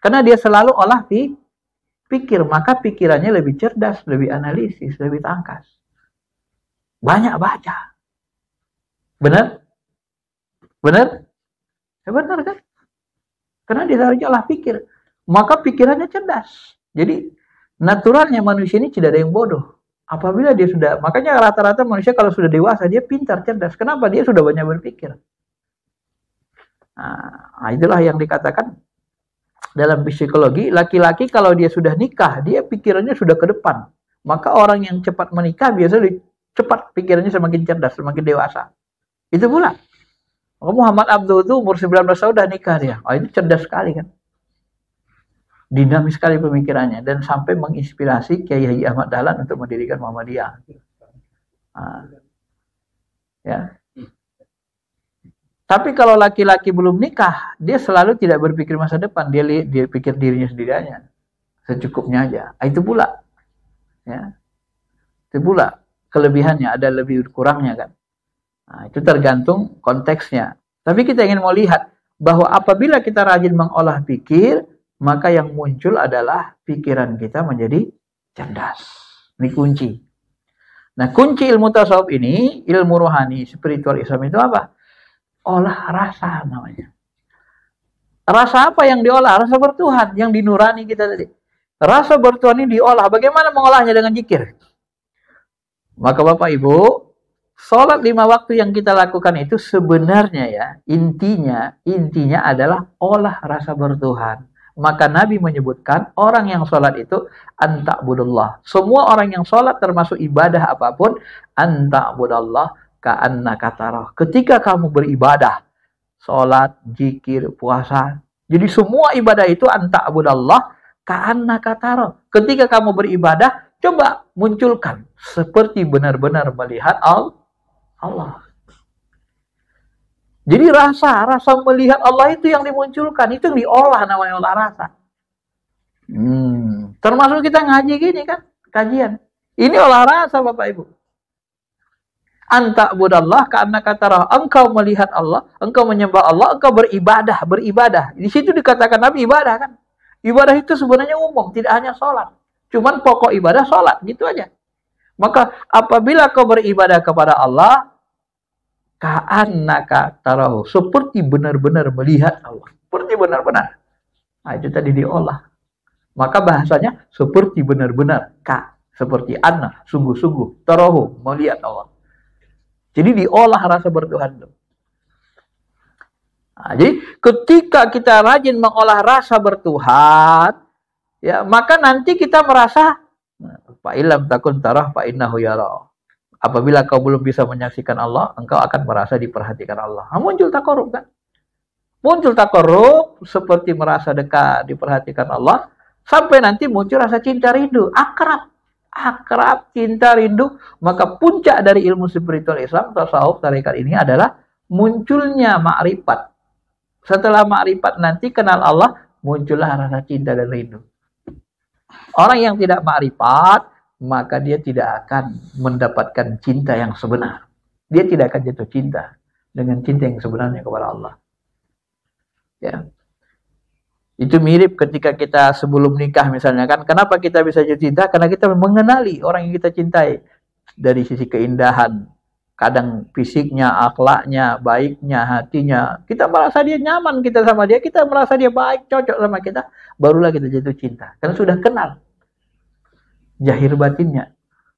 Karena dia selalu olah pikir, maka pikirannya lebih cerdas, lebih analisis, lebih tangkas. Banyak baca. Benar? Benar? Ya benar kan? Karena dia selalu olah pikir. Maka pikirannya cerdas. Jadi naturalnya manusia ini tidak ada yang bodoh. Apabila dia sudah, makanya rata-rata manusia kalau sudah dewasa dia pintar, cerdas. Kenapa? Dia sudah banyak berpikir. Nah, itulah yang dikatakan dalam psikologi, laki-laki kalau dia sudah nikah, dia pikirannya sudah ke depan. Maka orang yang cepat menikah biasanya cepat pikirannya semakin cerdas, semakin dewasa. Itu pula. Muhammad Abduh itu umur 19 tahun udah nikah dia. Oh, itu cerdas sekali kan. Dinamis sekali pemikirannya dan sampai menginspirasi Kiai Haji Ahmad Dahlan untuk mendirikan Muhammadiyah. Nah, ya. Tapi kalau laki-laki belum nikah, dia selalu tidak berpikir masa depan, dia pikir dirinya sendiri aja, secukupnya aja. Itu pula, ya. Itu pula kelebihannya, ada lebih kurangnya kan. Nah, itu tergantung konteksnya. Tapi kita ingin mau lihat bahwa apabila kita rajin mengolah pikir, maka yang muncul adalah pikiran kita menjadi cerdas. Ini kunci. Nah, kunci ilmu tasawuf ini, ilmu rohani, spiritual Islam itu apa? Olah rasa namanya. Rasa apa yang diolah? Rasa bertuhan yang dinurani kita tadi. Rasa bertuhan ini diolah. Bagaimana mengolahnya dengan zikir? Maka Bapak Ibu, sholat 5 waktu yang kita lakukan itu sebenarnya ya, intinya adalah olah rasa bertuhan. Maka Nabi menyebutkan orang yang sholat itu anta'budullah. Semua orang yang sholat termasuk ibadah apapun, anta'budallah ka'annaka tarah. Ketika kamu beribadah, sholat, zikir, puasa. Jadi semua ibadah itu anta'budallah ka'annaka tarah. Ketika kamu beribadah, coba munculkan seperti benar-benar melihat Allah. Jadi rasa melihat Allah itu yang dimunculkan, itu yang diolah namanya olah rasa. Termasuk kita ngaji gini kan, kajian. Ini olah rasa Bapak Ibu. Anta'budallah ka'annaka tarah. Engkau melihat Allah, engkau menyembah Allah, engkau beribadah. Di situ dikatakan Nabi ibadah kan. Ibadah itu sebenarnya umum, tidak hanya sholat. Cuman pokok ibadah sholat, gitu aja. Maka apabila kau beribadah kepada Allah, ka'annaka tarahu, seperti benar-benar melihat Allah, seperti benar-benar. Nah, itu tadi diolah. Maka bahasanya seperti benar-benar, seperti anna, sungguh-sungguh, tarahu, melihat Allah. Jadi diolah rasa bertuhan itu. Nah, jadi ketika kita rajin mengolah rasa bertuhan, ya maka nanti kita merasa fa illam takun tarah fa innahu yara. Apabila kau belum bisa menyaksikan Allah, engkau akan merasa diperhatikan Allah. Nah, muncul takarub kan? Muncul takarub seperti merasa dekat, diperhatikan Allah, sampai nanti muncul rasa cinta rindu, akrab. Akrab, cinta rindu. Maka puncak dari ilmu spiritual Islam, tasawuf, tarekat ini adalah munculnya ma'rifat. Setelah ma'rifat nanti kenal Allah, muncullah rasa cinta dan rindu. Orang yang tidak ma'rifat, maka dia tidak akan mendapatkan cinta yang sebenar. Dia tidak akan jatuh cinta dengan cinta yang sebenarnya kepada Allah. Ya. Itu mirip ketika kita sebelum nikah misalnya kan. Kenapa kita bisa jatuh cinta? Karena kita mengenali orang yang kita cintai. Dari sisi keindahan, kadang fisiknya, akhlaknya, baiknya, hatinya. Kita merasa dia nyaman kita sama dia. Kita merasa dia baik, cocok sama kita. Barulah kita jatuh cinta. Karena sudah kenal zahir batinnya.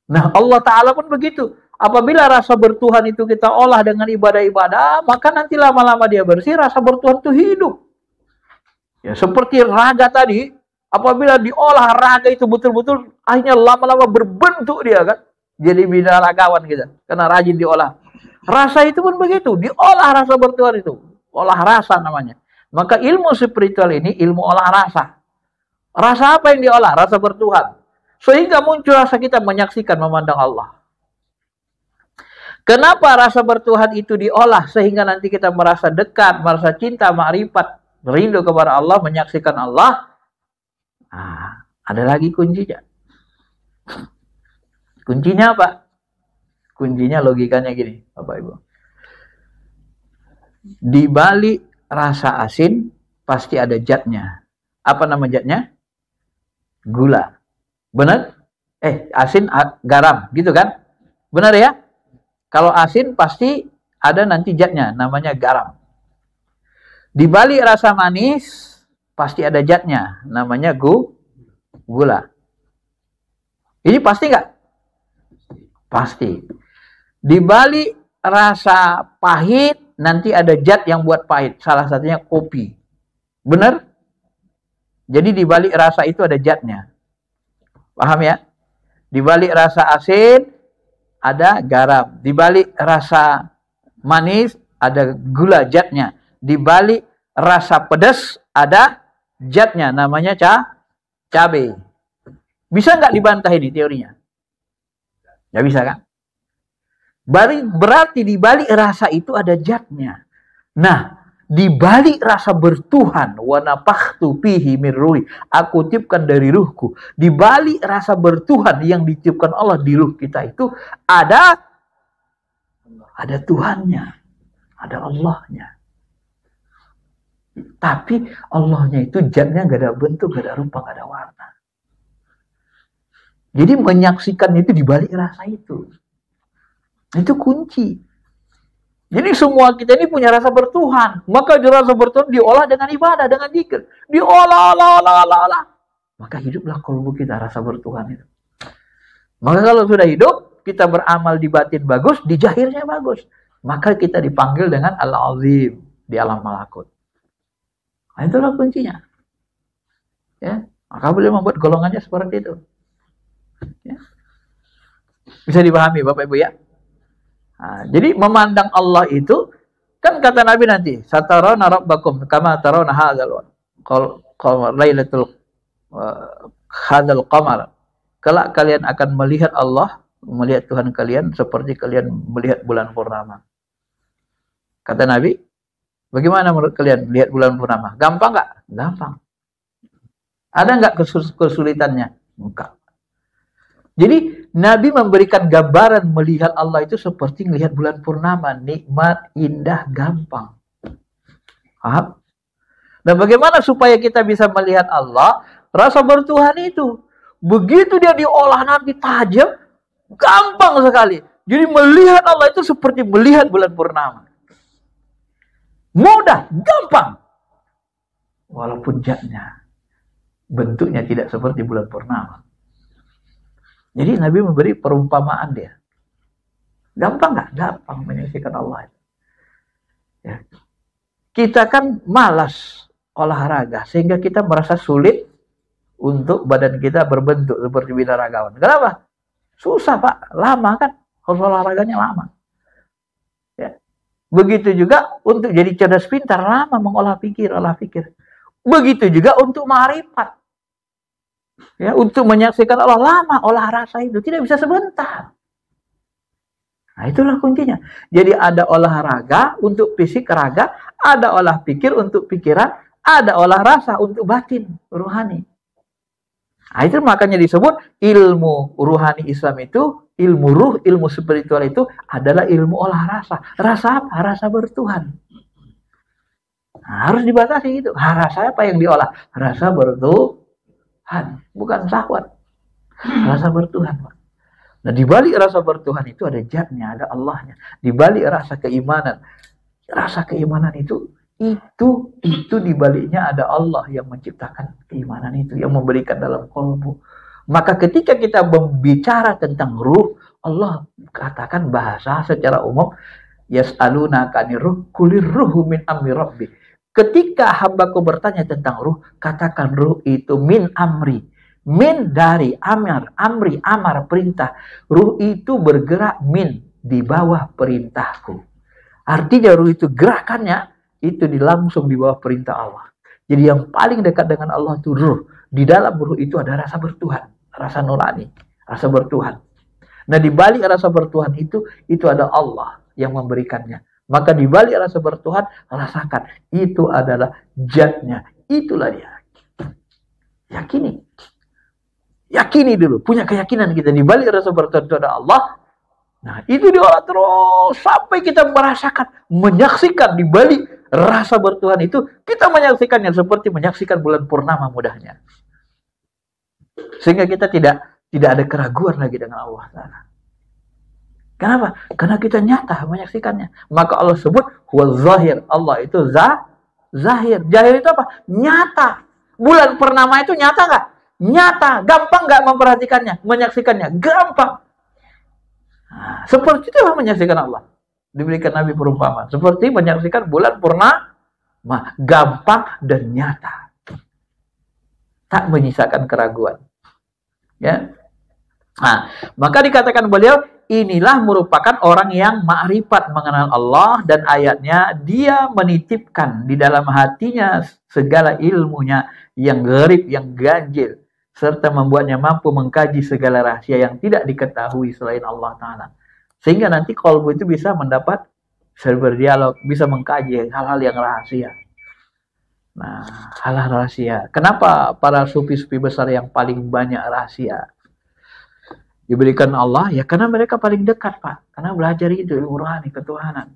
Nah, Allah Ta'ala pun begitu. Apabila rasa bertuhan itu kita olah dengan ibadah-ibadah, maka nanti lama-lama dia bersih, rasa bertuhan itu hidup. Ya, seperti raga tadi, apabila diolah raga itu betul-betul, akhirnya lama-lama berbentuk dia kan. Jadi binaragawan kita, karena rajin diolah. Rasa itu pun begitu, diolah rasa bertuhan itu. Olah rasa namanya. Maka ilmu spiritual ini ilmu olah rasa. Rasa apa yang diolah? Rasa bertuhan. Sehingga muncul rasa kita menyaksikan, memandang Allah. Kenapa rasa bertuhan itu diolah sehingga nanti kita merasa dekat, merasa cinta, ma'rifat, rindu kepada Allah, menyaksikan Allah? Nah, ada lagi kuncinya. Kuncinya apa? Kuncinya logikanya gini, Bapak Ibu. Di balik rasa asin pasti ada zatnya. Apa nama zatnya? Gula. Benar? Asin, garam, gitu kan? Benar ya? Kalau asin pasti ada nanti zatnya, namanya garam. Di balik rasa manis pasti ada zatnya, namanya gula. Ini pasti nggak? Pasti. Di balik rasa pahit nanti ada zat yang buat pahit, salah satunya kopi. Benar? Jadi di balik rasa itu ada zatnya. Paham ya? Di balik rasa asin ada garam. Di balik rasa manis ada gula zatnya. Di balik rasa pedas ada zatnya, namanya cabai. Bisa nggak dibantah ini teorinya? Nggak bisa kan? Berarti di balik rasa itu ada zatnya. Nah, di balik rasa bertuhan, wa nafakhtu fihi min ruhi, aku tiupkan dari ruhku. Di balik rasa bertuhan yang ditiupkan Allah di ruh kita itu ada Tuhannya, ada Allahnya. Tapi Allahnya itu zatnya gak ada bentuk, gak ada rupa, gak ada warna. Jadi menyaksikan itu di balik rasa itu. Itu kunci. Jadi semua kita ini punya rasa bertuhan. Maka rasa bertuhan diolah dengan ibadah, dengan zikir. Diolah. Maka hiduplah kalbu kita rasa bertuhan itu. Maka kalau sudah hidup, kita beramal di batin bagus, di zahirnya bagus. Maka kita dipanggil dengan Al-Azim di alam malakut. Nah, itulah kuncinya. Ya, maka boleh membuat golongannya seperti itu. Ya. Bisa dipahami Bapak Ibu ya? Nah, jadi memandang Allah itu kan kata Nabi nanti, satarana rabbakum kama tarawna hadzal lailatul hadzal qamar. Kelak kalian akan melihat Allah, melihat Tuhan kalian seperti kalian melihat bulan purnama. Kata Nabi, bagaimana menurut kalian lihat bulan purnama? Gampang nggak? Gampang. Ada nggak kesulitannya? Enggak. Jadi Nabi memberikan gambaran melihat Allah itu seperti melihat bulan purnama, nikmat, indah, gampang. Paham? Dan bagaimana supaya kita bisa melihat Allah? Rasa bertuhan itu. Begitu dia diolah nanti tajam, gampang sekali. Jadi melihat Allah itu seperti melihat bulan purnama. Mudah, gampang. Walaupun zatnya, bentuknya tidak seperti bulan purnama. Jadi Nabi memberi perumpamaan dia. Gampang nggak? Gampang menyaksikan Allah. Ya. Kita kan malas olahraga, sehingga kita merasa sulit untuk badan kita berbentuk seperti binaragawan. Kenapa? Susah Pak, lama kan? Harus olahraganya lama. Ya. Begitu juga untuk jadi cerdas pintar, lama mengolah pikir, olah pikir. Begitu juga untuk ma'rifat. Ya, untuk menyaksikan Allah, lama olah rasa itu, tidak bisa sebentar. Nah, itulah kuncinya. Jadi ada olahraga untuk fisik raga, ada olah pikir untuk pikiran, ada olah rasa untuk batin, ruhani. Nah, itu makanya disebut ilmu ruhani Islam itu, ilmu ruh, ilmu spiritual itu adalah ilmu olah rasa. Rasa apa? Rasa bertuhan. Nah, harus dibatasi gitu. Rasa apa yang diolah? Rasa bertuhan, bukan syahwat. Rasa bertuhan, Pak. Nah, di balik rasa bertuhan itu ada zatnya, ada Allahnya. Di balik rasa keimanan itu di baliknya ada Allah yang menciptakan keimanan itu, yang memberikan dalam qalbu. Maka ketika kita berbicara tentang ruh, Allah katakan bahasa secara umum, yas'aluna kanir ruh, kulir ruhu min amri rabbi. Ketika hambaku bertanya tentang ruh, katakan ruh itu min amri. Min dari amri, amar, perintah. Ruh itu bergerak min, di bawah perintahku. Artinya ruh itu gerakannya, itu langsung di bawah perintah Allah. Jadi yang paling dekat dengan Allah itu ruh. Di dalam ruh itu ada rasa bertuhan, rasa nurani, rasa bertuhan. Nah, di balik rasa bertuhan itu ada Allah yang memberikannya. Maka di balik rasa bertuhan, rasakan. Itu adalah zatnya. Itulah dia. Yakini dulu, punya keyakinan kita di balik rasa bertuhan itu ada Allah. Nah, itu diolah terus sampai kita merasakan, menyaksikan di balik rasa bertuhan itu, kita menyaksikannya seperti menyaksikan bulan purnama mudahnya. Sehingga kita tidak ada keraguan lagi dengan Allah Ta'ala. Kenapa? Karena kita nyata menyaksikannya. Maka Allah sebut huwa zahir. Allah itu zahir. Zahir itu apa? Nyata. Bulan purnama itu nyata nggak? Nyata, gampang nggak memperhatikannya, menyaksikannya, gampang. Nah, seperti itulah menyaksikan Allah. Diberikan Nabi perumpamaan, seperti menyaksikan bulan purnama, gampang dan nyata, tak menyisakan keraguan. Ya, nah, maka dikatakan beliau, inilah merupakan orang yang ma'rifat mengenal Allah dan ayatnya, dia menitipkan di dalam hatinya segala ilmunya yang gharib, yang ganjil, serta membuatnya mampu mengkaji segala rahasia yang tidak diketahui selain Allah Ta'ala. Sehingga nanti qalbu itu bisa mendapat berdialog, bisa mengkaji hal-hal yang rahasia. Nah, hal-hal rahasia. Kenapa para sufi-sufi besar yang paling banyak rahasia diberikan Allah? Ya karena mereka paling dekat, Pak. Karena belajar itu ilmu rohani, ketuhanan.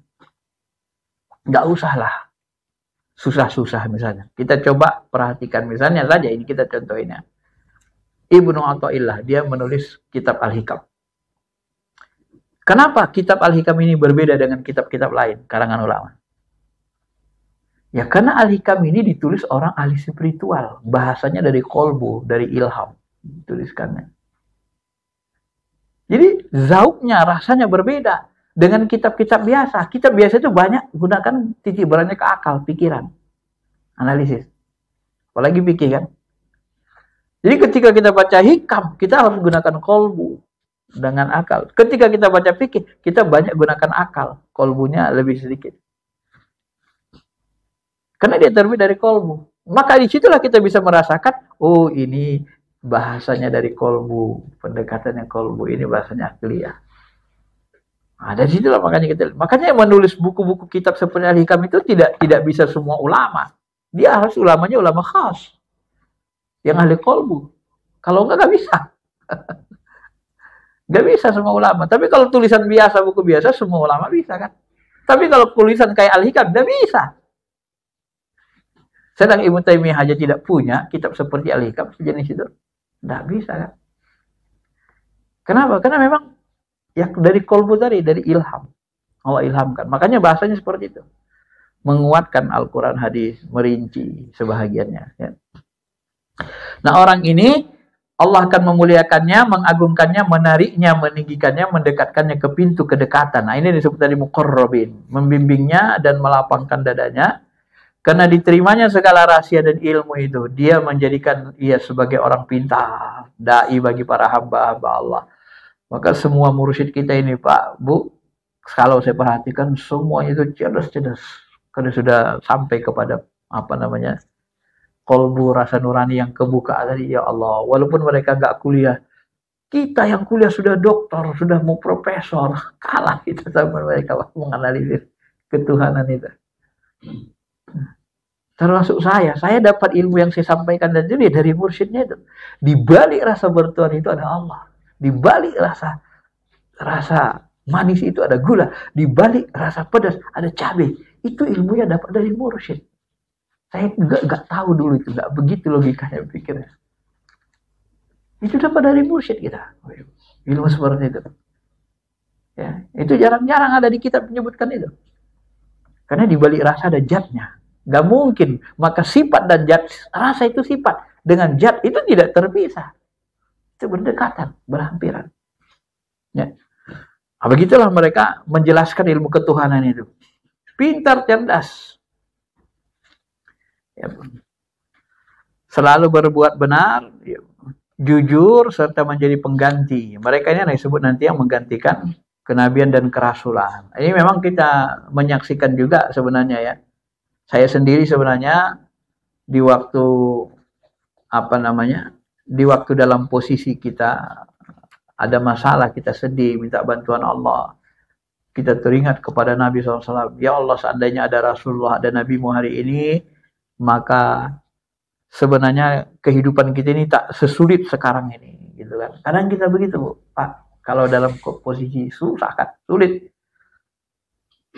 Nggak usahlah susah-susah misalnya. Kita coba perhatikan misalnya saja, ini kita contohinnya. Ibnu Athaillah, dia menulis kitab Al-Hikam. Kenapa kitab Al-Hikam ini berbeda dengan kitab-kitab lain, karangan ulama? Ya karena Al-Hikam ini ditulis orang ahli spiritual. Bahasanya dari kolbu, dari ilham. Dituliskannya. Jadi zauknya, rasanya berbeda dengan kitab-kitab biasa. Kitab biasa itu banyak gunakan titik beratnya ke akal, pikiran, analisis. Apalagi pikir kan. Jadi ketika kita baca hikam, kita harus gunakan kolbu dengan akal. Ketika kita baca fikih, kita banyak gunakan akal. Kolbunya lebih sedikit. Karena dia terbit dari kolbu. Maka disitulah kita bisa merasakan, oh ini bahasanya dari kolbu. Pendekatannya kolbu, ini bahasanya akliyah. Nah, dari situlah makanya menulis buku-buku kitab seperti Al-Hikam itu tidak bisa semua ulama. Dia harus ulamanya ulama khas. Yang ahli kolbu. Kalau nggak bisa. Nggak bisa semua ulama. Tapi kalau tulisan biasa, buku biasa, semua ulama bisa kan. Tapi kalau tulisan kayak Al-Hikam, nggak bisa. Sedang Ibnu Taimiyah aja tidak punya kitab seperti Al-Hikam sejenis itu. Nggak bisa kan. Kenapa? Karena memang ya dari kolbu tadi, dari ilham. Allah ilhamkan. Makanya bahasanya seperti itu. Menguatkan Al-Quran, hadis, merinci sebahagiannya. Ya. Nah orang ini Allah akan memuliakannya, mengagungkannya, menariknya, meninggikannya, mendekatkannya ke pintu kedekatan. Nah ini disebut tadi muqarrabin, membimbingnya dan melapangkan dadanya. Karena diterimanya segala rahasia dan ilmu itu, dia menjadikan ia sebagai orang pintar, dai bagi para hamba-hamba Allah. Maka semua mursyid kita ini Pak, Bu, kalau saya perhatikan semuanya itu cerdas-cerdas. Karena sudah sampai kepada apa namanya, kolbu rasa nurani yang kebuka tadi. Ya Allah, walaupun mereka nggak kuliah, kita yang kuliah sudah doktor, sudah mau profesor, kalah kita sama mereka menganalisis ketuhanan itu. Termasuk saya dapat ilmu yang saya sampaikan dan jadi dari mursyidnya itu. Di balik rasa bertuhan itu ada Allah. Di balik rasa manis itu ada gula. Di balik rasa pedas ada cabai. Itu ilmunya dapat dari mursyid. Saya nggak tahu dulu itu, nggak begitu logikanya pikirnya. Itu dapat dari mursyid kita. Ilmu seperti itu. Ya, itu jarang-jarang ada di kitab menyebutkan itu. Karena di balik rasa ada zatnya. Gak mungkin. Maka sifat dan zat, rasa itu sifat. Dengan zat itu tidak terpisah. Itu berdekatan, berhampiran. Ya. Nah, begitulah mereka menjelaskan ilmu ketuhanan itu. Pintar, cerdas. Ya. Selalu berbuat benar, ya. Jujur, serta menjadi pengganti. Mereka ini yang disebut nanti yang menggantikan kenabian dan kerasulan. Ini memang kita menyaksikan juga sebenarnya ya. Saya sendiri sebenarnya di waktu apa namanya, di waktu dalam posisi kita ada masalah, kita sedih, minta bantuan Allah, kita teringat kepada Nabi SAW. Ya Allah, seandainya ada Rasulullah, ada Nabimu hari ini, maka sebenarnya kehidupan kita ini tak sesulit sekarang ini, gitu kan? Kadang kita begitu, Pak. Kalau dalam posisi susah kan, sulit.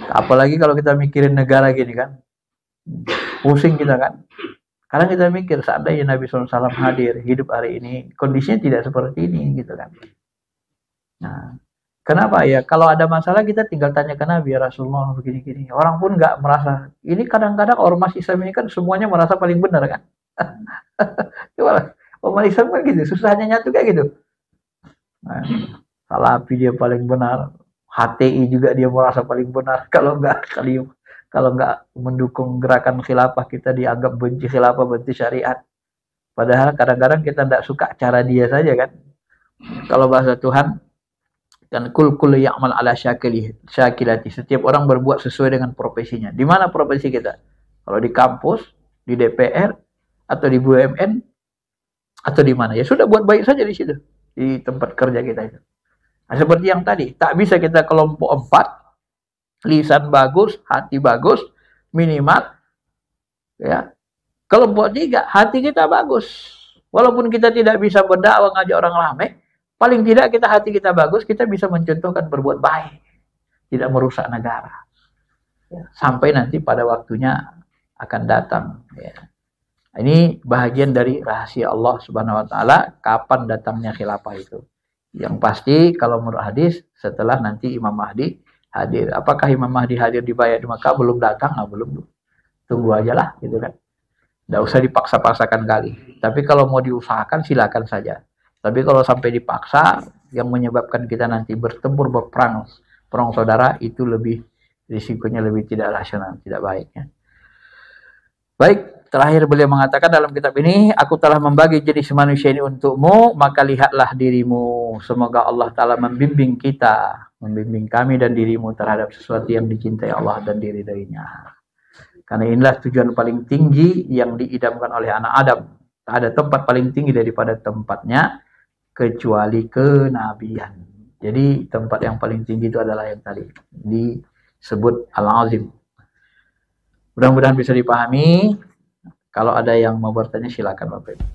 Apalagi kalau kita mikirin negara gini kan. Pusing kita kan. Karena kita mikir seandainya Nabi SAW hadir hidup hari ini, kondisinya tidak seperti ini gitu kan. Nah, kenapa ya? Kalau ada masalah kita tinggal tanya ke Nabi, ya Rasulullah begini-gini. Orang pun nggak merasa. Ini kadang-kadang ormas Islam ini kan semuanya merasa paling benar kan. Coba ormas Islam kan gitu, susahnya nyatu kayak gitu. Nah, Salafi dia paling benar, HTI juga dia merasa paling benar. Kalau nggak mendukung gerakan khilafah, kita dianggap benci khilafah, benci syariat. Padahal kadang-kadang kita tidak suka cara dia saja kan. Kalau bahasa Tuhan, kan kul ya'mal ala syakilati. Setiap orang berbuat sesuai dengan profesinya. Di mana profesi kita? Kalau di kampus, di DPR, atau di BUMN, atau di mana? Ya sudah, buat baik saja di situ. Di tempat kerja kita itu. Nah, seperti yang tadi, tak bisa kita kelompok 4, lisan bagus, hati bagus, minimal ya. Kelompok 3, hati kita bagus. Walaupun kita tidak bisa berdakwah ngajak orang ramai, paling tidak hati kita bagus, kita bisa mencontohkan berbuat baik, tidak merusak negara. Ya, sampai nanti pada waktunya akan datang. Ya. Ini bahagian dari rahasia Allah Subhanahu Wa Taala kapan datangnya khilafah itu. Yang pasti kalau menurut hadis setelah nanti Imam Mahdi hadir. Apakah Imam Mahdi hadir di Baiat di Makkah? Belum datang? Nah, belum. Tunggu aja lah, gitu kan. Nggak usah dipaksa-paksakan kali. Tapi kalau mau diusahakan, silakan saja. Tapi kalau sampai dipaksa, yang menyebabkan kita nanti bertempur, berperang, perang saudara, itu lebih, risikonya lebih tidak rasional, tidak baiknya. Baik, terakhir beliau mengatakan dalam kitab ini, aku telah membagi jenis manusia ini untukmu, maka lihatlah dirimu. Semoga Allah Ta'ala membimbing kita, membimbing kami dan dirimu terhadap sesuatu yang dicintai Allah dan diridainya. Karena inilah tujuan paling tinggi yang diidamkan oleh anak Adam. Tak ada tempat paling tinggi daripada tempatnya, kecuali kenabian. Jadi tempat yang paling tinggi itu adalah yang tadi disebut Al-Azim. Mudah-mudahan bisa dipahami. Kalau ada yang mau bertanya silakan Bapak Ibu.